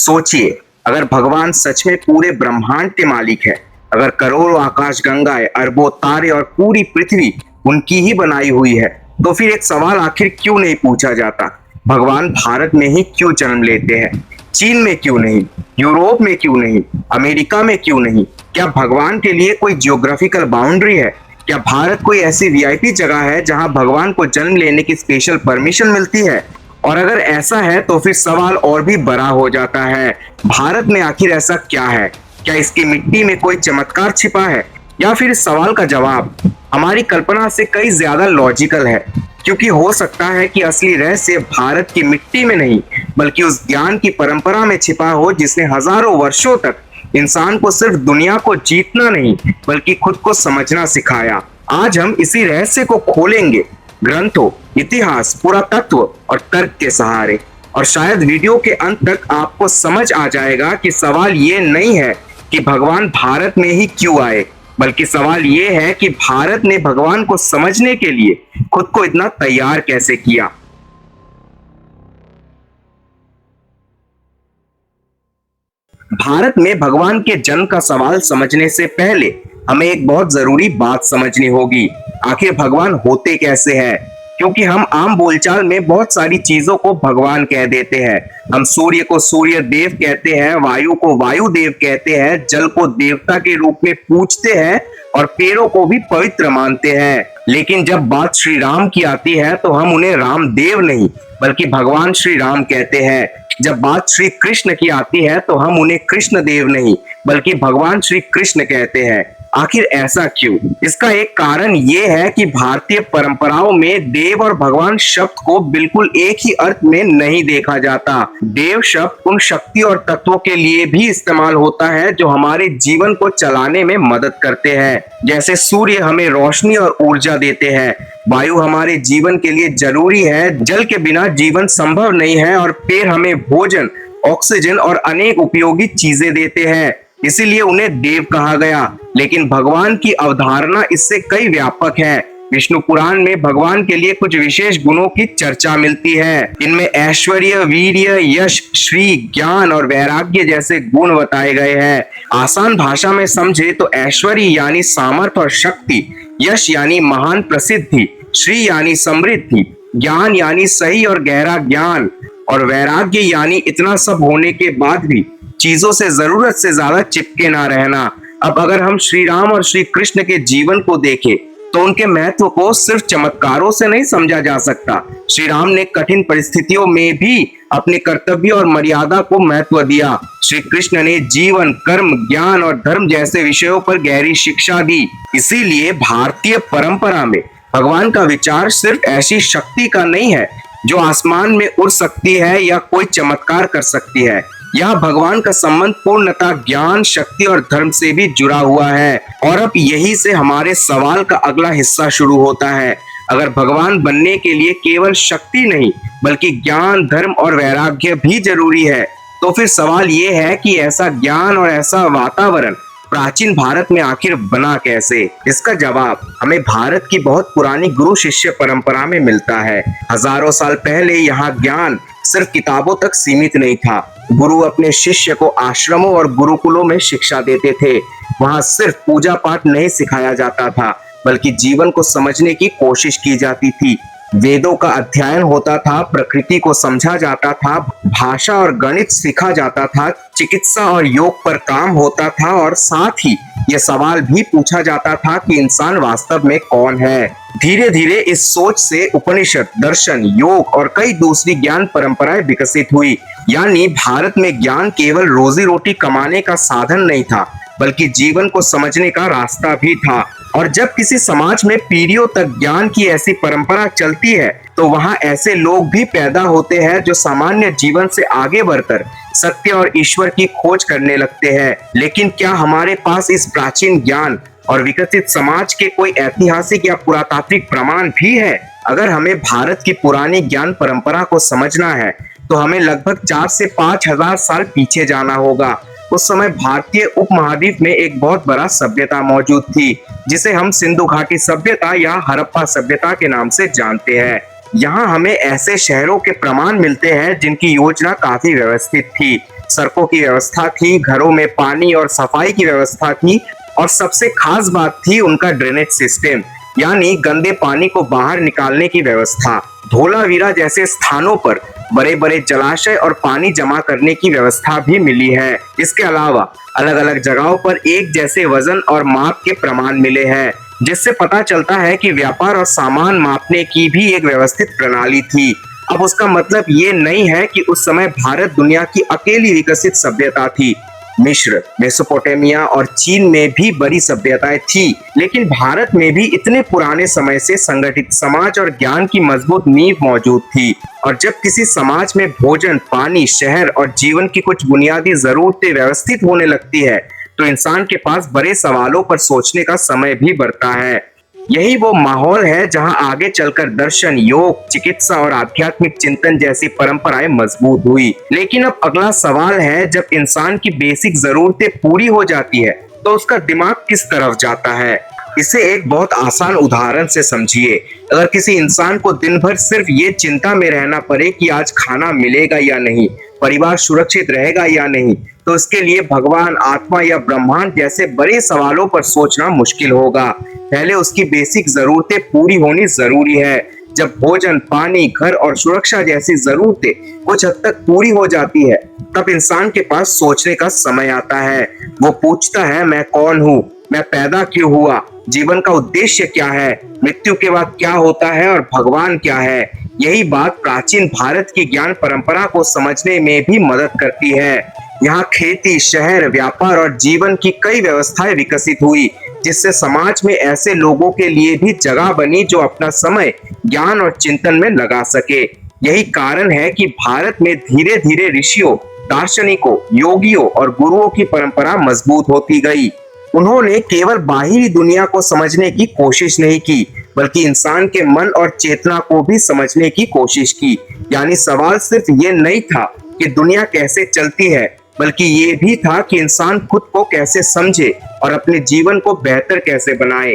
सोचिए, अगर भगवान सच में पूरे ब्रह्मांड के मालिक है, अगर करोड़ों आकाश गंगाएं, अरबों तारे और पूरी पृथ्वी उनकी ही बनाई हुई है, तो फिर एक सवाल आखिर क्यों नहीं पूछा जाता? भगवान भारत में ही क्यों जन्म लेते हैं? चीन में क्यों नहीं? यूरोप में क्यों नहीं? अमेरिका में क्यों नहीं? क्या भगवान के लिए कोई जियोग्राफिकल बाउंड्री है? क्या भारत कोई ऐसी वीआईपी जगह है जहां भगवान को जन्म लेने की स्पेशल परमिशन मिलती है? और अगर ऐसा है तो फिर सवाल और भी बड़ा हो जाता है, भारत में आखिर ऐसा क्या है? क्या इसकी मिट्टी में कोई चमत्कार छिपा है? या फिर इस सवाल का जवाब हमारी कल्पना से कई ज्यादा लॉजिकल है, क्योंकि हो सकता है कि असली रहस्य भारत की मिट्टी में नहीं, बल्कि उस ज्ञान की परंपरा में छिपा हो जिसने हजारों वर्षों तक इंसान को सिर्फ दुनिया को जीतना नहीं, बल्कि खुद को समझना सिखाया। आज हम इसी रहस्य को खोलेंगे, ग्रंथों, इतिहास, पुरातत्व और तर्क के सहारे। और शायद वीडियो के अंत तक आपको समझ आ जाएगा कि सवाल ये नहीं है कि भगवान भारत में ही क्यों आए, बल्कि सवाल ये है कि भारत ने भगवान को समझने के लिए खुद को इतना तैयार कैसे किया। भारत में भगवान के जन्म का सवाल समझने से पहले हमें एक बहुत जरूरी बात समझनी होगी, आखिर भगवान होते कैसे हैं? क्योंकि हम आम बोलचाल में बहुत सारी चीजों को भगवान कह देते हैं। हम सूर्य को सूर्य देव कहते हैं, वायु को वायु देव कहते हैं, जल को देवता के रूप में पूजते हैं और पेड़ों को भी पवित्र मानते हैं। लेकिन जब बात श्री राम की आती है तो हम उन्हें रामदेव नहीं, बल्कि भगवान श्री राम कहते हैं। जब बात श्री कृष्ण की आती है तो हम उन्हें कृष्ण देव नहीं, बल्कि भगवान श्री कृष्ण कहते हैं। आखिर ऐसा क्यों? इसका एक कारण ये है कि भारतीय परंपराओं में देव और भगवान शब्द को बिल्कुल एक ही अर्थ में नहीं देखा जाता। देव शब्द उन शक्ति और तत्वों के लिए भी इस्तेमाल होता है जो हमारे जीवन को चलाने में मदद करते हैं। जैसे सूर्य हमें रोशनी और ऊर्जा देते हैं, वायु हमारे जीवन के लिए जरूरी है, जल के बिना जीवन संभव नहीं है, और पेड़ हमें भोजन, ऑक्सीजन और अनेक उपयोगी चीजें देते हैं, इसीलिए उन्हें देव कहा गया। लेकिन भगवान की अवधारणा इससे कई व्यापक है। विष्णु पुराण में भगवान के लिए कुछ विशेष गुणों की चर्चा मिलती है। इनमें ऐश्वर्य, वीर्य, यश, श्री, ज्ञान और वैराग्य जैसे गुण बताए गए हैं। आसान भाषा में समझे तो ऐश्वर्य यानी सामर्थ्य और शक्ति, यश यानी महान प्रसिद्धि, श्री यानी समृद्धि, ज्ञान यानी सही और गहरा ज्ञान, और वैराग्य यानी इतना सब होने के बाद भी चीजों से जरूरत से ज्यादा चिपके ना रहना। अब अगर हम श्री राम और श्री कृष्ण के जीवन को देखें तो उनके महत्व को सिर्फ चमत्कारों से नहीं समझा जा सकता। श्री राम ने कठिन परिस्थितियों में भी अपने कर्तव्य और मर्यादा को महत्व दिया। श्री कृष्ण ने जीवन, कर्म, ज्ञान और धर्म जैसे विषयों पर गहरी शिक्षा दी। इसीलिए भारतीय परंपरा में भगवान का विचार सिर्फ ऐसी शक्ति का नहीं है जो आसमान में उड़ सकती है या कोई चमत्कार कर सकती है। यह भगवान का संबंध पूर्णता ज्ञान, शक्ति और धर्म से भी जुड़ा हुआ है। और अब यही से हमारे सवाल का अगला हिस्सा शुरू होता है। अगर भगवान बनने के लिए केवल शक्ति नहीं, बल्कि ज्ञान, धर्म और वैराग्य भी जरूरी है, तो फिर सवाल ये है कि ऐसा ज्ञान और ऐसा वातावरण प्राचीन भारत में आखिर बना कैसे? इसका जवाब हमें भारत की बहुत पुरानी गुरु शिष्य परंपरा में मिलता है। हजारों साल पहले यहाँ ज्ञान सिर्फ किताबों तक सीमित नहीं था। गुरु अपने शिष्य को आश्रमों और गुरुकुलों में शिक्षा देते थे। वहाँ सिर्फ पूजा पाठ नहीं सिखाया जाता था, बल्कि जीवन को समझने की कोशिश की जाती थी। वेदों का अध्ययन होता था, प्रकृति को समझा जाता था, भाषा और गणित सीखा जाता था, चिकित्सा और योग पर काम होता था, और साथ ही यह सवाल भी पूछा जाता था कि इंसान वास्तव में कौन है। धीरे धीरे इस सोच से उपनिषद, दर्शन, योग और कई दूसरी ज्ञान परंपराएं विकसित हुई। यानी भारत में ज्ञान केवल रोजी रोटी कमाने का साधन नहीं था, बल्कि जीवन को समझने का रास्ता भी था। और जब किसी समाज में पीढ़ियों तक ज्ञान की ऐसी परंपरा चलती है तो वहां ऐसे लोग भी पैदा होते हैं जो सामान्य जीवन से आगे बढ़कर सत्य और ईश्वर की खोज करने लगते हैं। लेकिन क्या हमारे पास इस प्राचीन ज्ञान और विकसित समाज के कोई ऐतिहासिक या पुरातात्विक प्रमाण भी है? अगर हमें भारत की पुरानी ज्ञान परंपरा को समझना है तो हमें लगभग 4 से 5 हजार साल पीछे जाना होगा। उस समय भारतीय उपमहाद्वीप में एक बहुत बड़ा सभ्यता मौजूद थी, जिसे हम सिंधु घाटी सभ्यता या हड़प्पा सभ्यता के नाम से जानते हैं। यहाँ हमें ऐसे शहरों के प्रमाण मिलते हैं जिनकी योजना काफी व्यवस्थित थी, सड़कों की व्यवस्था थी, घरों में पानी और सफाई की व्यवस्था थी और सबसे खास बात थी उनका ड्रेनेज सिस्टम, यानी गंदे पानी को बाहर निकालने की व्यवस्था। धोलावीरा जैसे स्थानों पर बड़े बड़े जलाशय और पानी जमा करने की व्यवस्था भी मिली है। इसके अलावा अलग अलग जगहों पर एक जैसे वजन और माप के प्रमाण मिले हैं, जिससे पता चलता है कि व्यापार और सामान मापने की भी एक व्यवस्थित प्रणाली थी। अब उसका मतलब ये नहीं है कि उस समय भारत दुनिया की अकेली विकसित सभ्यता थी। मिस्र, मेसोपोटामिया और चीन में भी बड़ी सभ्यताएं थी, लेकिन भारत में भी इतने पुराने समय से संगठित समाज और ज्ञान की मजबूत नींव मौजूद थी। और जब किसी समाज में भोजन, पानी, शहर और जीवन की कुछ बुनियादी जरूरतें व्यवस्थित होने लगती है, तो इंसान के पास बड़े सवालों पर सोचने का समय भी बढ़ता है। यही वो माहौल है जहां आगे चलकर दर्शन, योग, चिकित्सा और आध्यात्मिक चिंतन जैसी परंपराएं मजबूत हुई। लेकिन अब अगला सवाल है, जब इंसान की बेसिक जरूरतें पूरी हो जाती है तो उसका दिमाग किस तरफ जाता है। इसे एक बहुत आसान उदाहरण से समझिए। अगर किसी इंसान को दिन भर सिर्फ ये चिंता में रहना पड़े कि आज खाना मिलेगा या नहीं, परिवार सुरक्षित रहेगा या नहीं, तो इसके लिए भगवान, आत्मा या ब्रह्मांड जैसे बड़े सवालों पर सोचना मुश्किल होगा। पहले उसकी बेसिक जरूरतें पूरी होनी जरूरी है। जब भोजन, पानी, घर और सुरक्षा जैसी जरूरतें कुछ हद तक पूरी हो जाती है, तब इंसान के पास सोचने का समय आता है। वो पूछता है, मैं कौन हूँ, मैं पैदा क्यों हुआ, जीवन का उद्देश्य क्या है, मृत्यु के बाद क्या होता है और भगवान क्या है। यही बात प्राचीन भारत की ज्ञान परंपरा को समझने में भी मदद करती है। यहाँ खेती, शहर, व्यापार और जीवन की कई व्यवस्थाएं विकसित हुई, जिससे समाज में ऐसे लोगों के लिए भी जगह बनी जो अपना समय ज्ञान और चिंतन में लगा सके। यही कारण है कि भारत में धीरे धीरे ऋषियों, दार्शनिकों, योगियों और गुरुओं की परंपरा मजबूत होती गई। उन्होंने केवल बाहरी दुनिया को समझने की कोशिश नहीं की, बल्कि इंसान के मन और चेतना को भी समझने की कोशिश की। यानी सवाल सिर्फ ये नहीं था कि दुनिया कैसे चलती है, बल्कि ये भी था कि इंसान खुद को कैसे समझे और अपने जीवन को बेहतर कैसे बनाए।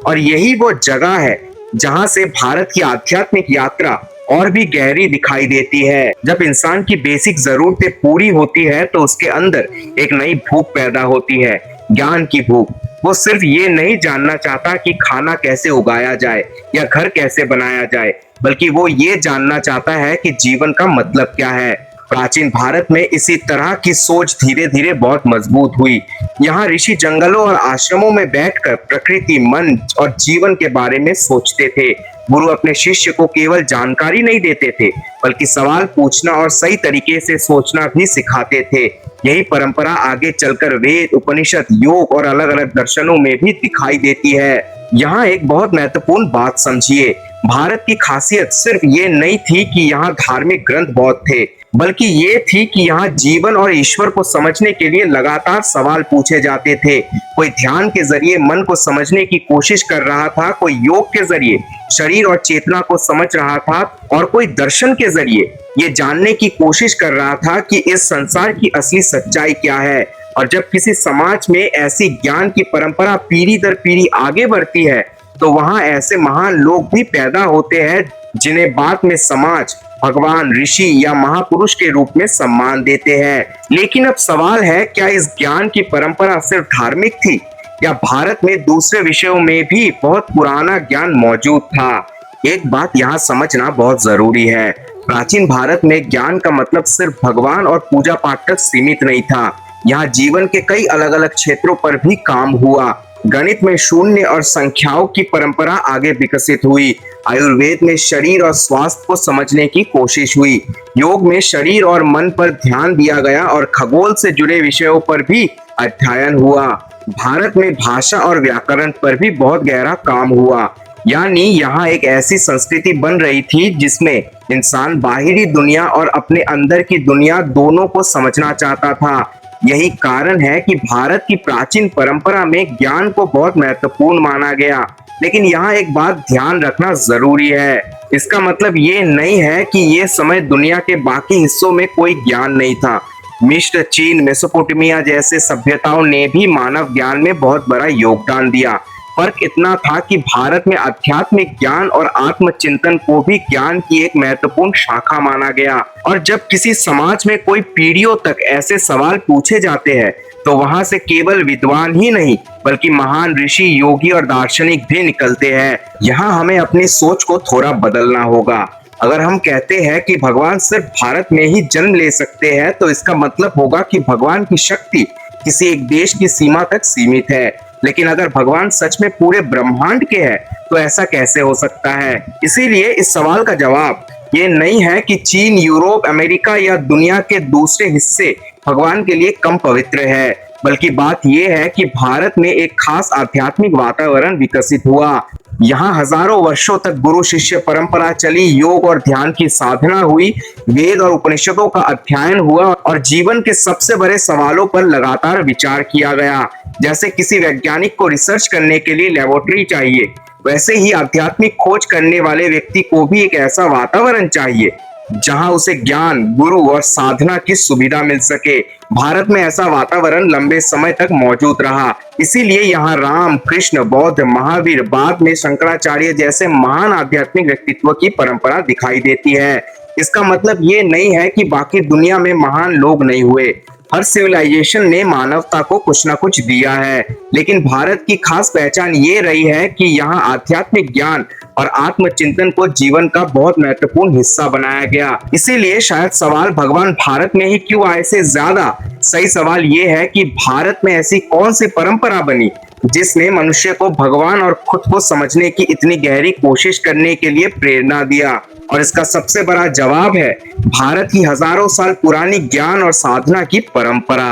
और यही वो जगह है जहां से भारत की आध्यात्मिक यात्रा और भी गहरी दिखाई देती है। जब इंसान की बेसिक जरूरतें पूरी होती है तो उसके अंदर एक नई भूख पैदा होती है, ज्ञान की भूख। वो सिर्फ ये नहीं जानना चाहता कि खाना कैसे उगाया जाए या घर कैसे बनाया जाए, बल्कि वो ये जानना चाहता है कि जीवन का मतलब क्या है। प्राचीन भारत में इसी तरह की सोच धीरे धीरे बहुत मजबूत हुई। यहाँ ऋषि जंगलों और आश्रमों में बैठकर प्रकृति, मन और जीवन के बारे में सोचते थे। गुरु अपने शिष्य को केवल जानकारी नहीं देते थे, बल्कि सवाल पूछना और सही तरीके से सोचना भी सिखाते थे। यही परंपरा आगे चलकर वेद, उपनिषद, योग और अलग अलग दर्शनों में भी दिखाई देती है। यहाँ एक बहुत महत्वपूर्ण बात समझिए। भारत की खासियत सिर्फ ये नहीं थी कि यहाँ धार्मिक ग्रंथ बहुत थे, बल्कि ये थी कि यहाँ जीवन और ईश्वर को समझने के लिए लगातार सवाल पूछे जाते थे। कोई ध्यान के जरिए मन को समझने की कोशिश कर रहा था, कोई योग के जरिए शरीर और चेतना को समझ रहा था, और कोई दर्शन के जरिए ये जानने की कोशिश कर रहा था कि इस संसार की असली सच्चाई क्या है। और जब किसी समाज में ऐसी ज्ञान की परंपरा पीढ़ी दर पीढ़ी आगे बढ़ती है, तो वहां ऐसे महान लोग भी पैदा होते हैं जिन्हें बाद में समाज भगवान, ऋषि या महापुरुष के रूप में सम्मान देते हैं। लेकिन अब सवाल है, क्या इस ज्ञान की परंपरा सिर्फ धार्मिक थी या भारत में दूसरे विषयों में भी बहुत पुराना ज्ञान मौजूद था? एक बात यहाँ समझना बहुत जरूरी है। प्राचीन भारत में ज्ञान का मतलब सिर्फ भगवान और पूजा पाठ तक सीमित नहीं था। यहाँ जीवन के कई अलग अलग क्षेत्रों पर भी काम हुआ। गणित में शून्य और संख्याओं की परंपरा आगे विकसित हुई। आयुर्वेद में शरीर और स्वास्थ्य को समझने की कोशिश हुई। योग में शरीर और मन पर ध्यान दिया गया और खगोल से जुड़े विषयों पर भी अध्ययन हुआ। भारत में भाषा और व्याकरण पर भी बहुत गहरा काम हुआ। यानी यहाँ एक ऐसी संस्कृति बन रही थी जिसमें इंसान बाहरी दुनिया और अपने अंदर की दुनिया दोनों को समझना चाहता था। यही कारण है कि भारत की प्राचीन परंपरा में ज्ञान को बहुत महत्वपूर्ण माना गया। लेकिन यहाँ एक बात ध्यान रखना जरूरी है। इसका मतलब ये नहीं है कि ये समय दुनिया के बाकी हिस्सों में कोई ज्ञान नहीं था। मिस्र, चीन, मेसोपोटामिया जैसे सभ्यताओं ने भी मानव ज्ञान में बहुत बड़ा योगदान दिया। फर्क इतना था कि भारत में आध्यात्मिक ज्ञान और आत्मचिंतन को भी ज्ञान की एक महत्वपूर्ण शाखा माना गया। और जब किसी समाज में कोई पीढ़ियों तक ऐसे सवाल पूछे जाते हैं तो वहां से केवल विद्वान ही नहीं बल्कि महान ऋषि, योगी और दार्शनिक भी निकलते हैं। यहाँ हमें अपनी सोच को थोड़ा बदलना होगा। अगर हम कहते हैं कि भगवान सिर्फ भारत में ही जन्म ले सकते हैं तो इसका मतलब होगा कि भगवान की शक्ति किसी एक देश की सीमा तक सीमित है। लेकिन अगर भगवान सच में पूरे ब्रह्मांड के हैं तो ऐसा कैसे हो सकता है? इसीलिए इस सवाल का जवाब ये नहीं है कि चीन, यूरोप, अमेरिका या दुनिया के दूसरे हिस्से भगवान के लिए कम पवित्र है, बल्कि बात यह है कि भारत में एक खास आध्यात्मिक वातावरण विकसित हुआ। यहाँ हजारों वर्षों तक गुरु शिष्य परंपरा चली, योग और ध्यान की साधना हुई, वेद और उपनिषदों का अध्ययन हुआ और जीवन के सबसे बड़े सवालों पर लगातार विचार किया गया। जैसे किसी वैज्ञानिक को रिसर्च करने के लिए लेबोरेटरी चाहिए, वैसे ही आध्यात्मिक खोज करने वाले व्यक्ति को भी एक ऐसा वातावरण चाहिए जहां उसे ज्ञान, गुरु और साधना की सुविधा मिल सके। भारत में ऐसा वातावरण लंबे समय तक मौजूद रहा, इसीलिए यहाँ राम, कृष्ण, बौद्ध, महावीर, बाद में शंकराचार्य जैसे महान आध्यात्मिक व्यक्तित्व की परंपरा दिखाई देती है। इसका मतलब ये नहीं है कि बाकी दुनिया में महान लोग नहीं हुए। हर सिविलाइजेशन ने मानवता को कुछ ना कुछ दिया है, लेकिन भारत की खास पहचान ये रही है कि यहाँ आध्यात्मिक ज्ञान और आत्मचिंतन को जीवन का बहुत महत्वपूर्ण हिस्सा बनाया गया। इसीलिए शायद सवाल भगवान भारत में ही क्यों आए से ज्यादा सही सवाल ये है कि भारत में ऐसी कौन सी परंपरा बनी जिसने मनुष्य को भगवान और खुद को समझने की इतनी गहरी कोशिश करने के लिए प्रेरणा दिया। और इसका सबसे बड़ा जवाब है भारत की हजारों साल पुरानी ज्ञान और साधना की परंपरा।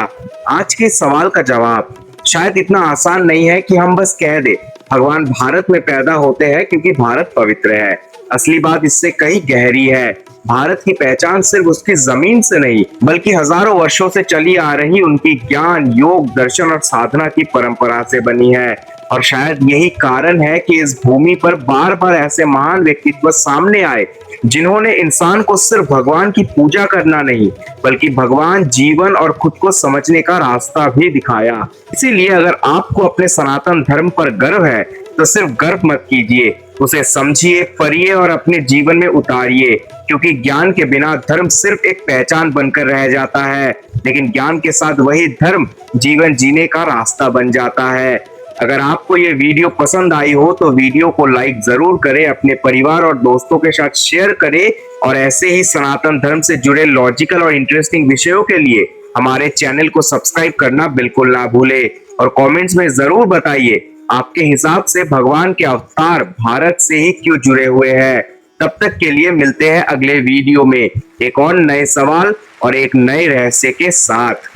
आज के सवाल का जवाब शायद इतना आसान नहीं है कि हम बस कह दे भगवान भारत में पैदा होते हैं क्योंकि भारत पवित्र है। असली बात इससे कहीं गहरी है। भारत की पहचान सिर्फ उसकी जमीन से नहीं बल्कि हजारों वर्षों से चली आ रही उनकी ज्ञान, योग, दर्शन और साधना की परंपरा से बनी है। और शायद यही कारण है कि इस भूमि पर बार बार ऐसे महान व्यक्तित्व सामने आए जिन्होंने इंसान को सिर्फ भगवान की पूजा करना नहीं बल्कि भगवान, जीवन और खुद को समझने का रास्ता भी दिखाया। इसीलिए अगर आपको अपने सनातन धर्म पर गर्व है तो सिर्फ गर्व मत कीजिए, उसे समझिए, पढ़िए और अपने जीवन में उतारिए, क्योंकि ज्ञान के बिना धर्म सिर्फ एक पहचान बनकर रह जाता है, लेकिन ज्ञान के साथ वही धर्म जीवन जीने का रास्ता बन जाता है। अगर आपको ये वीडियो पसंद आई हो तो वीडियो को लाइक जरूर करें, अपने परिवार और दोस्तों के साथ शेयर करें और ऐसे ही सनातन धर्म से जुड़े लॉजिकल और इंटरेस्टिंग विषयों के लिए हमारे चैनल को सब्सक्राइब करना बिल्कुल ना भूले। और कमेंट्स में जरूर बताइए आपके हिसाब से भगवान के अवतार भारत से ही क्यों जुड़े हुए हैं। तब तक के लिए मिलते हैं अगले वीडियो में एक और नए सवाल और एक नए रहस्य के साथ।